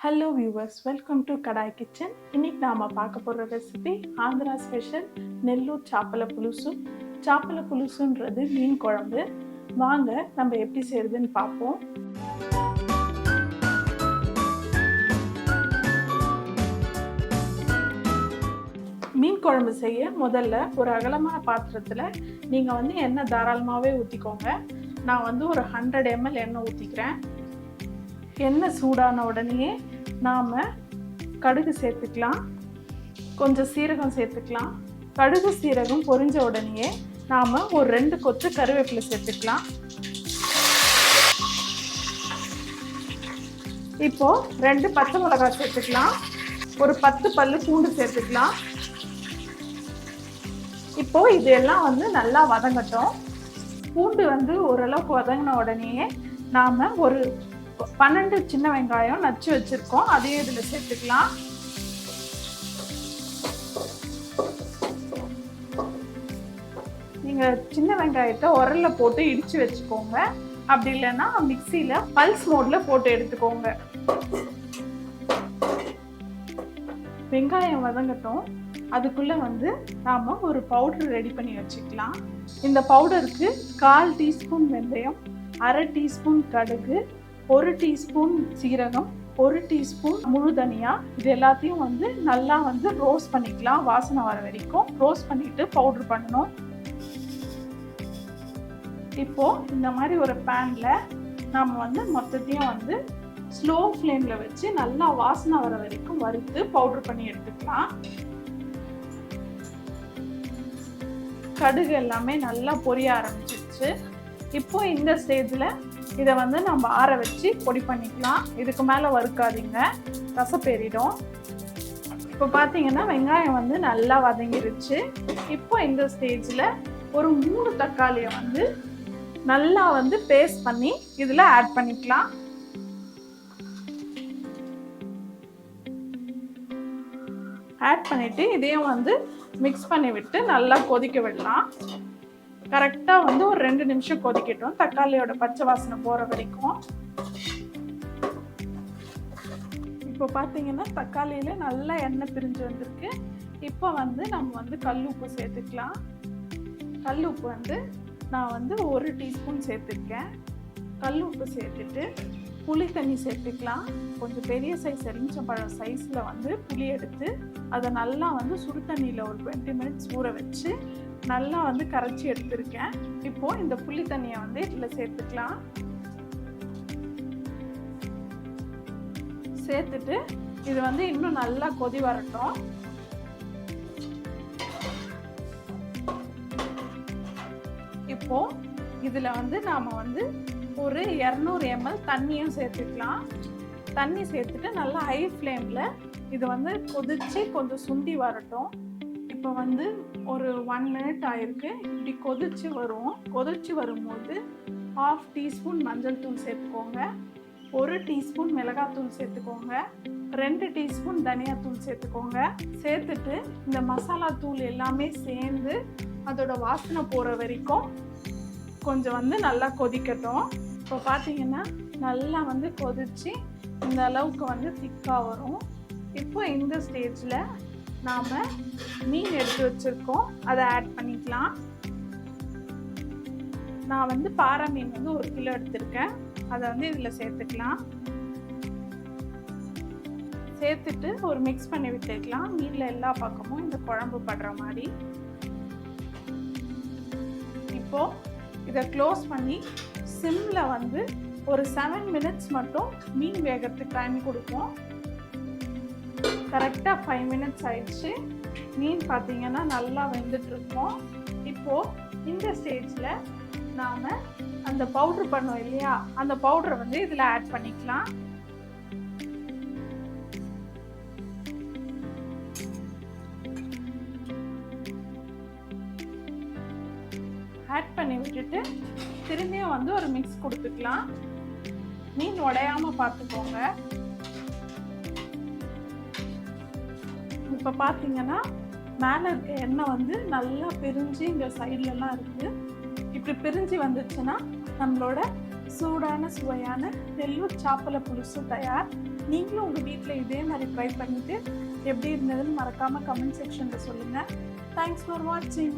Hello viewers, welcome to kadai kitchen. இன்னைக்கு நாம பார்க்க போகிற ரெசிபி ஆந்திரா ஸ்பெஷல் நெல்லூர் சாப்பல புலுசு. சாப்பல புலுசுன்றது மீன் குழம்பு. வாங்க நம்ம எப்படி செய்யறதுன்னு பார்ப்போம். மீன் குழம்பு செய்ய முதல்ல ஒரு அகலமான பாத்திரத்தில் நீங்கள் எண்ணெய் தாராளமாகவே ஊற்றிக்கோங்க. நான் ஒரு 100 ml எண்ணெய் ஊற்றிக்கிறேன். எண்ணெய் சூடான உடனே நாம் கடுகு சேர்த்துக்கலாம், கொஞ்சம் சீரகம் சேர்த்துக்கலாம். கடுகு சீரகம் பொரிஞ்ச உடனே நாம் ஒரு 2 கொத்து கருவேப்பிலை சேர்த்துக்கலாம். இப்போ 2 பச்சை மிளகாய் சேர்த்துக்கலாம். ஒரு 10 பல்லு பூண்டு சேர்த்துக்கலாம். இப்போ இதெல்லாம் நல்லா வதங்கட்டும். பூண்டு ஓரளவுக்கு வதங்கின உடனே நாம் ஒரு 12 சின்ன வெங்காயம் நச்சு வச்சிருக்கோம், அதையும் இதில் சேர்த்துக்கலாம். நீங்கள் சின்ன வெங்காயத்தை உரல்ல போட்டு இடித்து வச்சுக்கோங்க. அப்படி இல்லைன்னா மிக்சியில் பல்ஸ் மோடில் போட்டு எடுத்துக்கோங்க. வெங்காயம் வதங்கட்டும். அதுக்குள்ளே நாம் ஒரு பவுடர் ரெடி பண்ணி வச்சுக்கலாம். இந்த பவுடருக்கு 1/4 டீஸ்பூன் வெந்தயம், 1/2 டீஸ்பூன் கடுகு, 1 டீஸ்பூன் சீரகம், 1 டீஸ்பூன் முழு தனியா, இது எல்லாத்தையும் நல்லா ரோஸ்ட் பண்ணிக்கலாம். வாசனை வர வரைக்கும் ரோஸ்ட் பண்ணிட்டு பவுடர் பண்ணணும். இப்போ இந்த மாதிரி ஒரு பேன்ல நாம மொத்தத்தையும் ஸ்லோ ஃப்ளேம்ல வச்சு நல்லா வாசனை வர வரைக்கும் வறுத்து பவுடர் பண்ணி எடுத்துக்கலாம். கடுகு எல்லாமே நல்லா பொரிய ஆரம்பிச்சிருச்சு. இப்போ இந்த ஸ்டேஜ்ல இதை நம்ம ஆற வச்சு பொடி பண்ணிக்கலாம். இதுக்கு மேலே வறுக்காதீங்க, கசப்பேறிடும். இப்போ பார்த்தீங்கன்னா வெங்காயம் நல்லா வதங்கிருச்சு. இப்போ இந்த ஸ்டேஜில் ஒரு 3 தக்காளியை நல்லா பேஸ்ட் பண்ணி இதில் ஆட் பண்ணிக்கலாம். ஆட் பண்ணிவிட்டு இதையும் மிக்ஸ் பண்ணி விட்டு நல்லா கொதிக்க விடலாம். கரெக்டாக ஒரு 2 நிமிஷம் கொதிக்கட்டும், தக்காளியோட பச்சை வாசனை போகிற வரைக்கும். இப்போ பார்த்தீங்கன்னா தக்காளியில் நல்லா எண்ணெய் பிரிஞ்சு வந்திருக்கு. இப்போ நம்ம கல் உப்பு சேர்த்துக்கலாம். கல் உப்பு நான் 1 டீஸ்பூன் சேர்த்துருக்கேன். கல் உப்பு சேர்த்துட்டு புளி தண்ணி சேர்த்துக்கலாம். கொஞ்சம் பெரிய சைஸ் எலுமிச்சம்பழம் சைஸில் புளி எடுத்து அதை நல்லா சுடு தண்ணியில் ஒரு 20 மினிட்ஸ் ஊற வச்சு நல்லா கரைச்சி எடுத்திருக்கேன். இப்போ இந்த புளி தண்ணியை இதில் சேர்த்துக்கலாம். சேர்த்துட்டு இது இன்னும் நல்லா கொதி வரட்டும். இப்போ இதுல நாம ஒரு 200 ml தண்ணியும் சேர்த்துக்கலாம். தண்ணி சேர்த்துட்டு நல்லா ஹை ஃப்ளேம்ல இது கொதிச்சு கொஞ்சம் சுண்டி வரட்டும். இப்போ ஒரு 1 மினிட் ஆயிருக்கு. இப்படி கொதிச்சு வரும். கொதிச்சு வரும்போது 1/2 டீஸ்பூன் மஞ்சள் தூள் சேர்த்துக்கோங்க, 1 டீஸ்பூன் மிளகாத்தூள் சேர்த்துக்கோங்க, 2 டீஸ்பூன் தனியாத்தூள் சேர்த்துக்கோங்க. சேர்த்துட்டு இந்த மசாலா தூள் எல்லாமே சேர்ந்து அதோட வாசனை போகிற வரைக்கும் கொஞ்சம் நல்லா கொதிக்கட்டும். இப்போ பார்த்தீங்கன்னா நல்லா கொதிச்சு இந்த அளவுக்கு திக்காக வரும். இப்போ இந்த ஸ்டேஜில் நாம் மீன் எடுத்து வச்சுருக்கோம், அதை ஆட் பண்ணிக்கலாம். நான் பாறை மீன் 1 கிலோ எடுத்திருக்கேன், அதை இதில் சேர்த்துக்கலாம். சேர்த்துட்டு ஒரு மிக்ஸ் பண்ணி விட்டுக்கலாம். மீனில் எல்லா பக்கமும் இந்த குழம்பு படுற மாதிரி. இப்போது இதை க்ளோஸ் பண்ணி சிம்மில் ஒரு 7 மினிட்ஸ் மட்டும் மீன் வேகிறதுக்கு டைம் கொடுப்போம். கரெக்டாக 5 மினிட்ஸ் ஆயிடுச்சு. மீன் பார்த்தீங்கன்னா நல்லா வெந்துட்டுருக்கோம். இப்போது இந்த ஸ்டேஜில் நாம் அந்த பவுட்ரு பண்ணோம் இல்லையா, அந்த பவுடரை இதில் ஆட் பண்ணிக்கலாம். ஆட் பண்ணி விட்டுட்டு திரும்பியும் ஒரு மிக்ஸ் கொடுத்துக்கலாம். மீன் உடையாமல் பார்த்துக்கோங்க. இப்போ பார்த்தீங்கன்னா மேலே இருக்க எண்ணெய் நல்லா பிரிஞ்சு இந்த சைட்லலாம் இருக்குது. இப்படி பிரிஞ்சு வந்துச்சுன்னா நம்மளோட சூடான சுவையான நெல்லூர் சாப்பல புலுசு தயார். நீங்களும் உங்கள் வீட்டில் இதே மாதிரி ட்ரை பண்ணிவிட்டு எப்படி இருந்ததுன்னு மறக்காமல் கமெண்ட் செக்ஷனில் சொல்லுங்கள். தேங்க்ஸ் ஃபார் வாட்சிங்.